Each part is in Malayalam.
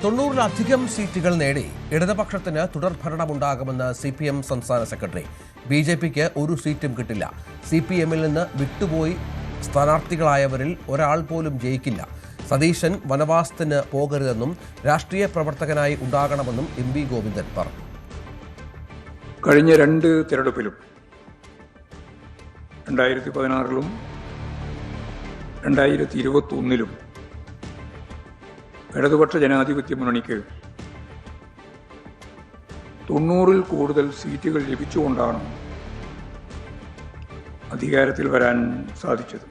90-ലധികം സീറ്റുകൾ നേടി ഇടതുപക്ഷത്തിന് തുടർഭരണമുണ്ടാകുമെന്ന് CPM സംസ്ഥാന സെക്രട്ടറി. BJPക്ക് ഒരു സീറ്റും കിട്ടില്ല. CPMൽ നിന്ന് വിട്ടുപോയി സ്ഥാനാർത്ഥികളായവരിൽ ഒരാൾ പോലും ജയിക്കില്ല. സതീശൻ വനവാസത്തിന് പോകരുതെന്നും രാഷ്ട്രീയ പ്രവർത്തകനായി ഉണ്ടാകണമെന്നും MV ഗോവിന്ദൻ പറഞ്ഞു. കഴിഞ്ഞ രണ്ട് തിരഞ്ഞെടുപ്പിലും 2016-ലും 2021-ലും ഇടതുപക്ഷ ജനാധിപത്യ മുന്നണിക്ക് 90-ൽ കൂടുതൽ സീറ്റുകൾ ലഭിച്ചുകൊണ്ടാണ് അധികാരത്തിൽ വരാൻ സാധിച്ചത്.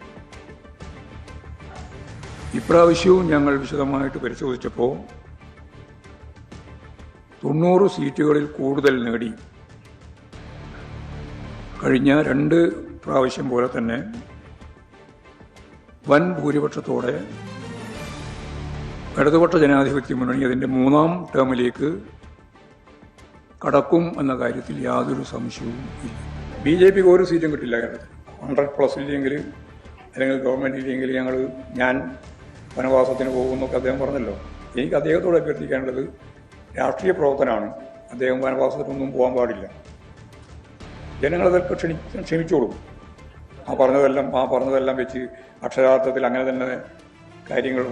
ഇപ്രാവശ്യവും ഞങ്ങൾ വിശദമായിട്ട് പരിശോധിച്ചപ്പോൾ 90 സീറ്റുകളിൽ കൂടുതൽ നേടി കഴിഞ്ഞ രണ്ട് പ്രാവശ്യം പോലെ തന്നെ വൻ ഭൂരിപക്ഷത്തോടെ ഇടതുപക്ഷ ജനാധിപത്യ മുന്നണി അതിൻ്റെ 3ാം ടേമിലേക്ക് കടക്കും എന്ന കാര്യത്തിൽ യാതൊരു സംശയവും ഇല്ല. BJPക്ക് ഒരു സീറ്റും കിട്ടില്ല. 100+ ഇല്ലെങ്കിൽ അല്ലെങ്കിൽ ഗവൺമെൻറ് ഇല്ലെങ്കിൽ ഞാൻ വനവാസത്തിന് പോകുമെന്നൊക്കെ അദ്ദേഹം പറഞ്ഞല്ലോ. എനിക്ക് അദ്ദേഹത്തോട് അഭ്യർത്ഥിക്കാനുള്ളത് രാഷ്ട്രീയ പ്രവർത്തനമാണ്. അദ്ദേഹം വനവാസത്തിനൊന്നും പോകാൻ പാടില്ല. ജനങ്ങളതൊക്കെ ക്ഷമിച്ചോളൂ. ആ പറഞ്ഞതെല്ലാം വെച്ച് അക്ഷരാർത്ഥത്തിൽ അങ്ങനെ തന്നെ കാര്യങ്ങൾ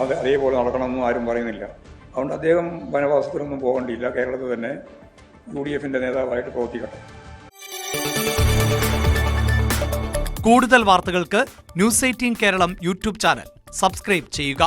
അതേപോലെ നടക്കണമെന്നും ആരും പറയുന്നില്ല. അതുകൊണ്ട് അദ്ദേഹം വനവാസത്തിനൊന്നും പോകേണ്ടിയില്ല. കേരളത്തിൽ തന്നെ UDFന്റെ നേതാവായിട്ട് പ്രവർത്തിക്കട്ടെ. കൂടുതൽ വാർത്തകൾക്ക് News 18 Keralam YouTube channel subscribe ചെയ്യുക.